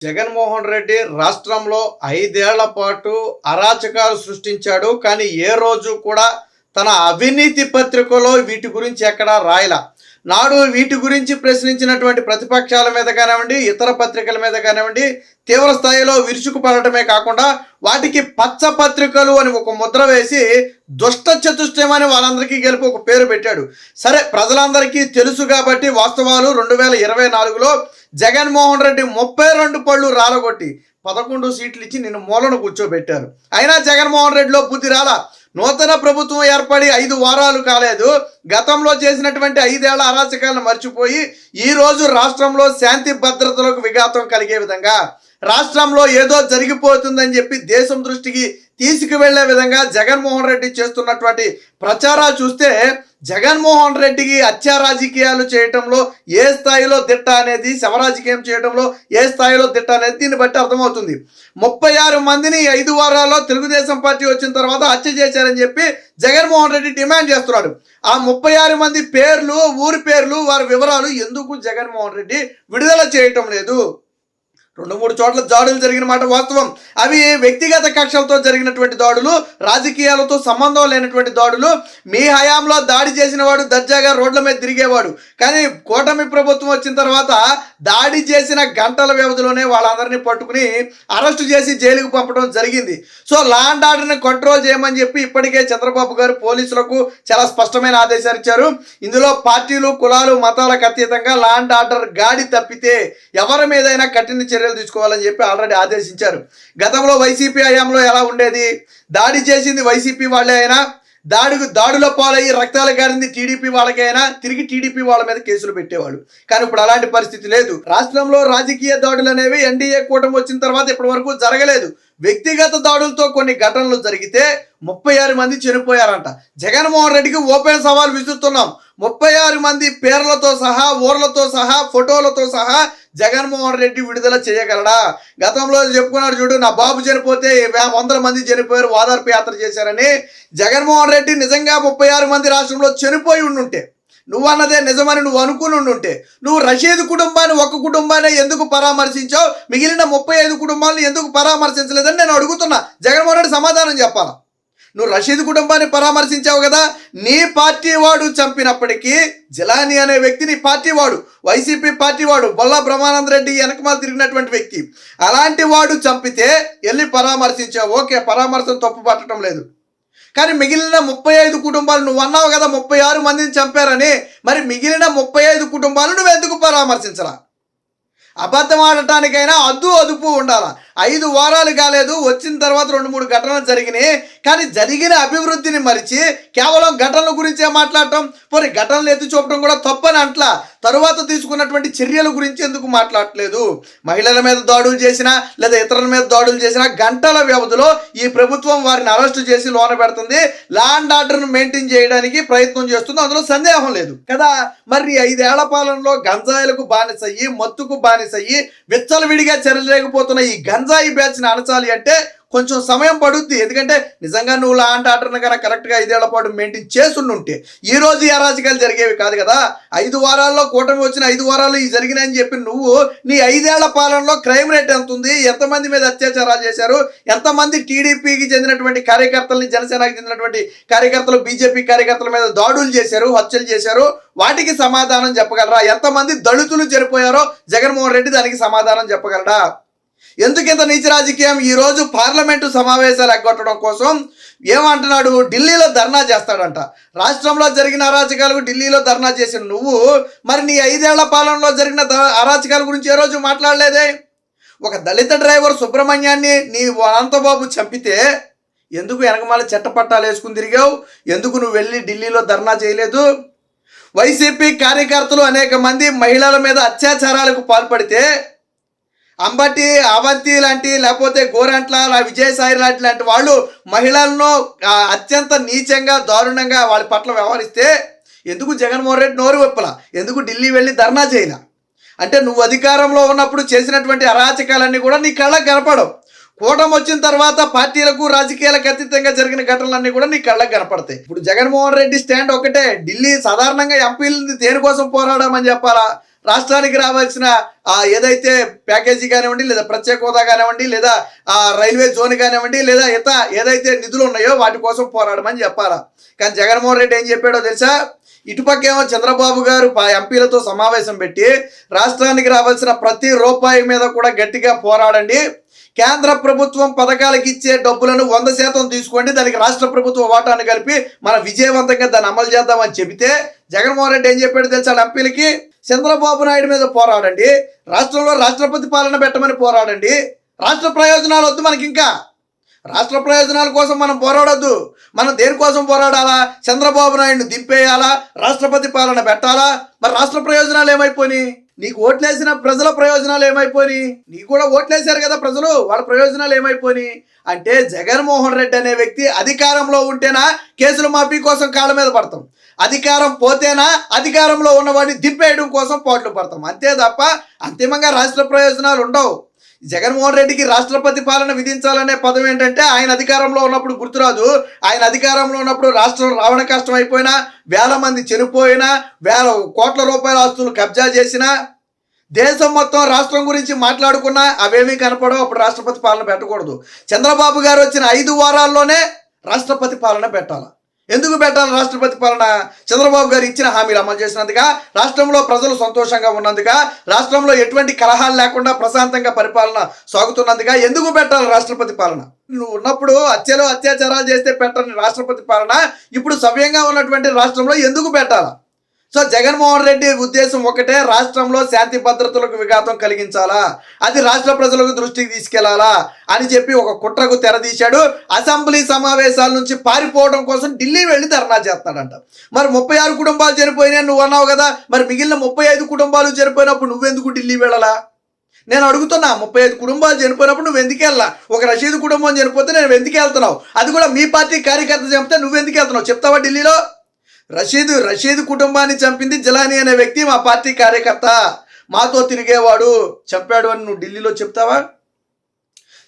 జగన్మోహన్ రెడ్డి రాష్ట్రంలో 5 ఏళ్ల పాటు అరాచకాలు సృష్టించాడు. కానీ ఏ రోజు కూడా తన అవినీతి పత్రికలో వీటి గురించి ఎక్కడా రాయలా. నాడు వీటి గురించి ప్రశ్నించినటువంటి ప్రతిపక్షాల మీద కానివ్వండి, ఇతర పత్రికల మీద కానివ్వండి, తీవ్ర స్థాయిలో విరుచుకుపడటమే కాకుండా వాటికి పచ్చ పత్రికలు అని ఒక ముద్ర వేసి దుష్ట చతుష్టయం అని వాళ్ళందరికీ కలిపి ఒక పేరు పెట్టాడు. సరే, ప్రజలందరికీ తెలుసు కాబట్టి వాస్తవాలు 2024లో జగన్మోహన్ రెడ్డి 32 పళ్ళు రాలగొట్టి 11 సీట్లు ఇచ్చి నిన్ను మూలను కూర్చోబెట్టారు. అయినా జగన్మోహన్ రెడ్డిలో బుద్ధి రాలా. నూతన ప్రభుత్వం ఏర్పడి 5 వారాలు కాలేదు. గతంలో చేసినటువంటి 5 ఏళ్ల అరాచకాలను మర్చిపోయి ఈరోజు రాష్ట్రంలో శాంతి భద్రతలకు విఘాతం కలిగే విధంగా, రాష్ట్రంలో ఏదో జరిగిపోతుందని చెప్పి దేశం దృష్టికి తీసుకువెళ్లే విధంగా జగన్మోహన్ రెడ్డి చేస్తున్నటువంటి ప్రచారాలు చూస్తే జగన్మోహన్ రెడ్డికి హత్యా రాజకీయాలు చేయటంలో ఏ స్థాయిలో దిట్ట అనేది, శవరాజకీయం చేయడంలో ఏ స్థాయిలో దిట్ట అనేది దీన్ని బట్టి అర్థమవుతుంది. 36 మందిని 5 వారాల్లో తెలుగుదేశం పార్టీ వచ్చిన తర్వాత హత్య చేశారని చెప్పి జగన్మోహన్ రెడ్డి డిమాండ్ చేస్తున్నాడు. ఆ 36 మంది పేర్లు, ఊరి పేర్లు, వారి వివరాలు ఎందుకు జగన్మోహన్ రెడ్డి విడుదల చేయటం లేదు? 2-3 చోట్ల దాడులు జరిగిన మాట వాస్తవం. అవి వ్యక్తిగత కక్షలతో జరిగినటువంటి దాడులు, రాజకీయాలతో సంబంధం లేనటువంటి దాడులు. మీ హయాంలో దాడి చేసిన వాడు దర్జాగా రోడ్ల మీద తిరిగేవాడు. కానీ కూటమి ప్రభుత్వం వచ్చిన తర్వాత దాడి చేసిన గంటల వ్యవధిలోనే వాళ్ళందరినీ పట్టుకుని అరెస్టు చేసి జైలుకు పంపడం జరిగింది. సో లా అండ్ ఆర్డర్ని కంట్రోల్ చేయమని చెప్పి ఇప్పటికే చంద్రబాబు గారు పోలీసులకు చాలా స్పష్టమైన ఆదేశాలు ఇచ్చారు. ఇందులో పార్టీలు, కులాలు, మతాలకు అతీతంగా లా అండ్ ఆర్డర్ గాడి తప్పితే ఎవరి మీదైనా కఠిన చర్యలు తీసుకోవాలని చెప్పి ఆల్రెడీ ఆదేశించారు. గతంలో వైసీపీ హయాంలో ఎలా ఉండేది? దాడి చేసింది వైసీపీ వాళ్ళే అయినా, దాడిలో పాలయ్యి రక్తాలు గారింది టీడీపీ వాళ్ళకైనా తిరిగి టీడీపీ వాళ్ళ మీద కేసులు పెట్టేవాళ్ళు. కానీ ఇప్పుడు అలాంటి పరిస్థితి లేదు. రాష్ట్రంలో రాజకీయ దాడులు అనేవి ఎన్డీఏ కూటమి వచ్చిన తర్వాత ఇప్పటి వరకు జరగలేదు. వ్యక్తిగత దాడులతో కొన్ని ఘటనలు జరిగితే 36 మంది చనిపోయారంట. జగన్మోహన్ రెడ్డికి ఓపెన్ సవాల్ విసురుతున్నాం. 36 మంది పేర్లతో సహా, ఊర్లతో సహా, ఫోటోలతో సహా జగన్మోహన్ రెడ్డి విడుదల చేయగలడా? గతంలో చెప్పుకున్నాడు చూడు, నా బాబు చనిపోతే 100 మంది చనిపోయారు, ఓదార్పు యాత్ర చేశారని. జగన్మోహన్ రెడ్డి నిజంగా 36 మంది రాష్ట్రంలో చనిపోయి ఉండుంటే, నువ్వు అన్నదే నిజమని నువ్వు అనుకుని ఉండుంటే, నువ్వు రషీద్ కుటుంబాన్ని, ఒక కుటుంబాన్ని ఎందుకు పరామర్శించావు? మిగిలిన 35 కుటుంబాలను ఎందుకు పరామర్శించలేదని నేను అడుగుతున్నా. జగన్మోహన్ రెడ్డి సమాధానం చెప్పాలా. నువ్వు రషీద్ కుటుంబాన్ని పరామర్శించావు కదా, నీ పార్టీ వాడు చంపినప్పటికీ జిలానీ అనే వ్యక్తి నీ పార్టీ వాడు, వైసీపీ పార్టీ వాడు, బొల్లా బ్రహ్మానంద రెడ్డి వెనకమాల తిరిగినటువంటి వ్యక్తి. అలాంటి వాడు చంపితే వెళ్ళి పరామర్శించావు, ఓకే, పరామర్శం తప్పు పట్టడం లేదు. కానీ మిగిలిన 35 కుటుంబాలు, నువ్వు అన్నావు కదా 36 మందిని చంపారని, మరి మిగిలిన 35 కుటుంబాలు నువ్వు ఎందుకు పరామర్శించరా? అబద్ధం ఆడటానికైనా అదుపు ఉండాలా. 5 వారాలు కాలేదు, వచ్చిన తర్వాత 2-3 ఘటనలు జరిగినాయి. కానీ జరిగిన అభివృద్ధిని మరిచి కేవలం ఘటనల గురించే మాట్లాడటం, పోనీ ఘటనలు ఎత్తి చూపడం కూడా తప్పని అంట్లా. తరువాత తీసుకున్నటువంటి చర్యల గురించి ఎందుకు మాట్లాడట్లేదు? మహిళల మీద దాడులు చేసినా లేదా ఇతరుల మీద దాడులు చేసినా గంటల వ్యవధిలో ఈ ప్రభుత్వం వారిని అరెస్టు చేసి లోన పెడుతుంది, లా అండ్ ఆర్డర్ను మెయింటైన్ చేయడానికి ప్రయత్నం చేస్తుంది, అందులో సందేహం లేదు కదా. మరి 5 ఏళ్ల పాలనలో గంజాయిలకు బానిసయ్యి, మత్తుకు బానిసయ్యి, విచ్చలవిడిగా చెరలేకపోతున్న ఈ గంజాయి బ్యాచ్ని అణచాలి అంటే కొంచెం సమయం పడుద్ది. ఎందుకంటే నిజంగా నువ్వు లా అండ్ ఆర్డర్ని కన్నా కరెక్ట్గా 5 ఏళ్ల పాటు మెయింటైన్ చేస్తుంటే ఈ రోజు ఈ అరాచకాలు జరిగేవి కాదు కదా. 5 వారాల్లో కూటమి వచ్చిన 5 వారాలు ఈ జరిగినాయని చెప్పి నువ్వు నీ 5 ఏళ్ల పాలనలో క్రైమ్ రేట్ ఎంత ఉంది, ఎంతమంది మీద అత్యాచారాలు చేశారు, ఎంతమంది టీడీపీకి చెందినటువంటి కార్యకర్తలని, జనసేనకి చెందినటువంటి కార్యకర్తలు, బీజేపీ కార్యకర్తల మీద దాడులు చేశారు, హత్యలు చేశారు, వాటికి సమాధానం చెప్పగలరా? ఎంతమంది దళితులు చనిపోయారో జగన్మోహన్ రెడ్డి దానికి సమాధానం చెప్పగలరా? ఎందుకు ఇంత నీచ రాజకీయం? ఈరోజు పార్లమెంటు సమావేశాలు ఎగ్గొట్టడం కోసం ఏమంటున్నాడు, ఢిల్లీలో ధర్నా చేస్తాడంట. రాష్ట్రంలో జరిగిన అరాచకాలకు ఢిల్లీలో ధర్నా చేసిన నువ్వు మరి నీ 5 ఏళ్ల పాలనలో జరిగిన అరాచకాల గురించి ఏ రోజు మాట్లాడలేదే. ఒక దళిత డ్రైవర్ సుబ్రహ్మణ్యాన్ని నీ అనంతబాబు చంపితే ఎందుకు వెనకమాల చట్టపట్టాలు వేసుకుని తిరిగావు? ఎందుకు నువ్వు వెళ్ళి ఢిల్లీలో ధర్నా చేయలేదు? వైసీపీ కార్యకర్తలు అనేక మంది మహిళల మీద అత్యాచారాలకు పాల్పడితే అంబటి, అవంతి లాంటి, లేకపోతే గోరంట్ల, విజయసాయి లాంటి వాళ్ళు మహిళలను అత్యంత నీచంగా, దారుణంగా వాళ్ళ పట్ల వ్యవహరిస్తే ఎందుకు జగన్మోహన్ రెడ్డి నోరు విప్పలా? ఎందుకు ఢిల్లీ వెళ్ళి ధర్నా చేయలా? అంటే నువ్వు అధికారంలో ఉన్నప్పుడు చేసినటువంటి అరాచకాలన్నీ కూడా నీ కళ్ళకు కనపడవు. కూటమి వచ్చిన తర్వాత పార్టీలకు, రాజకీయాలకు అతీతంగా జరిగిన ఘటనలన్నీ కూడా నీ కళ్ళకు కనపడతాయి. ఇప్పుడు జగన్మోహన్ రెడ్డి స్టాండ్ ఒకటే, ఢిల్లీ సాధారణంగా ఎంపీలు దేనికోసం పోరాడమని చెప్పాలా? రాష్ట్రానికి రావాల్సిన ఏదైతే ప్యాకేజీ కానివ్వండి, లేదా ప్రత్యేక హోదా కానివ్వండి, లేదా రైల్వే జోన్ కానివ్వండి, లేదా ఏదైతే నిధులు ఉన్నాయో వాటి కోసం పోరాడమని చెప్పాలా. కానీ జగన్మోహన్ రెడ్డి ఏం చెప్పాడో తెలుసా? ఇటుపక్కేమో చంద్రబాబు గారు ఎంపీలతో సమావేశం పెట్టి రాష్ట్రానికి రావాల్సిన ప్రతి రూపాయి మీద కూడా గట్టిగా పోరాడండి, కేంద్ర ప్రభుత్వం పథకాలకు ఇచ్చే డబ్బులను 100% తీసుకోండి, దానికి రాష్ట్ర ప్రభుత్వ వాటాను కలిపి మన విజయవంతంగా దాన్ని అమలు చేద్దామని చెబితే జగన్మోహన్ రెడ్డి ఏం చెప్పాడు తెలుసా? ఎంపీలకి చంద్రబాబు నాయుడు మీద పోరాడండి, రాష్ట్రంలో రాష్ట్రపతి పాలన పెట్టమని పోరాడండి, రాష్ట్ర ప్రయోజనాలు వద్దు మనకి, ఇంకా రాష్ట్ర ప్రయోజనాల కోసం మనం పోరాడొద్దు, మనం దేనికోసం పోరాడాలా? చంద్రబాబు నాయుడుని దింపేయాలా, రాష్ట్రపతి పాలన పెట్టాలా? మరి రాష్ట్ర ప్రయోజనాలు ఏమైపోయినాయి? నీకు ఓట్లేసిన ప్రజల ప్రయోజనాలు ఏమైపోయినాయి? నీకు కూడా ఓట్లేశారు కదా ప్రజలు, వాళ్ళ ప్రయోజనాలు ఏమైపోయినాయి? అంటే జగన్మోహన్ రెడ్డి అనే వ్యక్తి అధికారంలో ఉంటేనా కేసుల మాఫీ కోసం కాళ్ళ మీద పడతాం, అధికారం పోతేనా అధికారంలో ఉన్నవాడిని దింపేయడం కోసం పోట్లు పడతాం, అంతే తప్ప అంతిమంగా రాష్ట్ర ప్రయోజనాలు ఉండవు. జగన్మోహన్ రెడ్డికి రాష్ట్రపతి పాలన విధించాలనే పదం ఏంటంటే ఆయన అధికారంలో ఉన్నప్పుడు గుర్తురాదు. ఆయన అధికారంలో ఉన్నప్పుడు రాష్ట్రం రావణ కష్టం అయిపోయినా, వేల మంది చనిపోయినా, వేల కోట్ల రూపాయల ఆస్తులు కబ్జా చేసినా, దేశం మొత్తం రాష్ట్రం గురించి మాట్లాడుకున్నా అవేమీ కనపడవు. అప్పుడు రాష్ట్రపతి పాలన పెట్టకూడదు. చంద్రబాబు గారు వచ్చిన 5 వారాల్లోనే రాష్ట్రపతి పాలన పెట్టాలి. ఎందుకు పెట్టాలి రాష్ట్రపతి పాలన? చంద్రబాబు గారు ఇచ్చిన హామీలు అమలు చేసినందుక, రాష్ట్రంలో ప్రజలు సంతోషంగా ఉన్నందుక, రాష్ట్రంలో ఎటువంటి కలహాలు లేకుండా ప్రశాంతంగా పరిపాలన సాగుతున్నందుక ఎందుకు పెట్టాలి రాష్ట్రపతి పాలన? నువ్వు ఉన్నప్పుడు అత్యాచారాలు చేస్తే పెట్టని రాష్ట్రపతి పాలన ఇప్పుడు సవ్యంగా ఉన్నటువంటి రాష్ట్రంలో ఎందుకు పెట్టాలా? సో జగన్మోహన్ రెడ్డి ఉద్దేశం ఒకటే, రాష్ట్రంలో శాంతి భద్రతలకు విఘాతం కలిగించాలా, అది రాష్ట్ర ప్రజలకు దృష్టికి తీసుకెళ్లాలా అని చెప్పి ఒక కుట్రకు తెరదీశాడు. అసెంబ్లీ సమావేశాల నుంచి పారిపోవడం కోసం ఢిల్లీ వెళ్ళి ధర్నా చేస్తాడంట. మరి 36 కుటుంబాలు చనిపోయినాయి నువ్వు అన్నావు కదా, మరి మిగిలిన 35 కుటుంబాలు చనిపోయినప్పుడు నువ్వెందుకు ఢిల్లీ వెళ్ళాలా? నేను అడుగుతున్నా, 35 కుటుంబాలు చనిపోయినప్పుడు నువ్వు ఎందుకు వెళ్ళా? ఒక రషీద్ కుటుంబం చనిపోతే నేను ఎందుకు వెళ్తున్నావు? అది కూడా మీ పార్టీ కార్యకర్త చంపితే నువ్వెందుకు వెళ్తున్నావు చెప్తావా? ఢిల్లీలో రషీద్ కుటుంబాన్ని చంపింది జిలానీ అనే వ్యక్తి, మా పార్టీ కార్యకర్త, మాతో తిరిగేవాడు, చంపాడు అని నువ్వు ఢిల్లీలో చెప్తావా?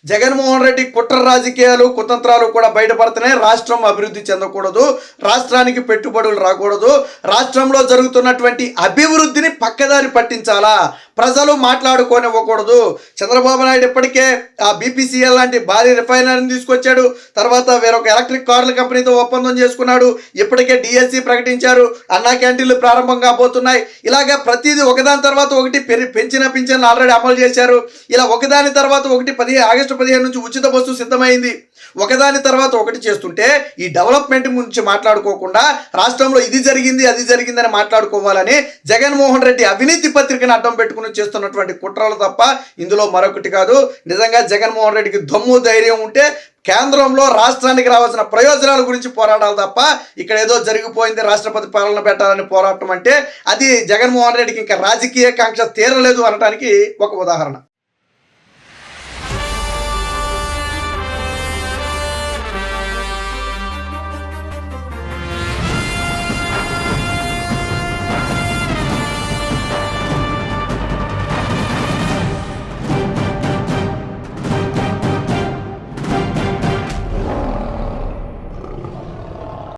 జగన్మోహన్ రెడ్డి కుట్ర రాజకీయాలు కుతంత్రాలు కూడా బయటపడుతున్నాయి. రాష్ట్రం అభివృద్ధి చెందకూడదు, రాష్ట్రానికి పెట్టుబడులు రాకూడదు, రాష్ట్రంలో జరుగుతున్నటువంటి అభివృద్ధిని పక్కదారి పట్టించాలా, ప్రజలు మాట్లాడుకోనివ్వకూడదు. చంద్రబాబు నాయుడు ఇప్పటికే బీపీసీఎల్ లాంటి భారీ రిఫైనరీని తీసుకొచ్చాడు, తర్వాత వేరొక ఎలక్ట్రిక్ కార్ల కంపెనీతో ఒప్పందం చేసుకున్నాడు, ఇప్పటికే డిఎస్సి ప్రకటించారు, అన్నా క్యాంటీన్లు ప్రారంభం కాబోతున్నాయి. ఇలాగ ప్రతిదీ ఒకదాని తర్వాత ఒకటి పెంచిన పింఛన్లు ఆల్రెడీ అమలు చేశారు. ఇలా ఒకదాని తర్వాత ఒకటి ఆగస్టు 15 నుంచి ఉచిత బస్సు సిద్ధమైంది. ఒకదాని తర్వాత ఒకటి చేస్తుంటే ఈ డెవలప్మెంట్ గురించి మాట్లాడుకోకుండా రాష్ట్రంలో ఇది జరిగింది అది జరిగిందని మాట్లాడుకోవాలని జగన్మోహన్ రెడ్డి అవినీతి పత్రికను అడ్డం పెట్టుకుని చేస్తున్నటువంటి కుట్రలు తప్ప ఇందులో మరొకటి కాదు. నిజంగా జగన్మోహన్ రెడ్డికి దమ్ము ధైర్యం ఉంటే కేంద్రంలో రాష్ట్రానికి రావాల్సిన ప్రయోజనాల గురించి పోరాడాలి తప్ప ఇక్కడ ఏదో జరిగిపోయింది రాష్ట్రపతి పాలన పెట్టాలని పోరాటం అంటే అది జగన్మోహన్ రెడ్డికి ఇంకా రాజకీయ కాంక్ష తీరలేదు అనడానికి ఒక ఉదాహరణ.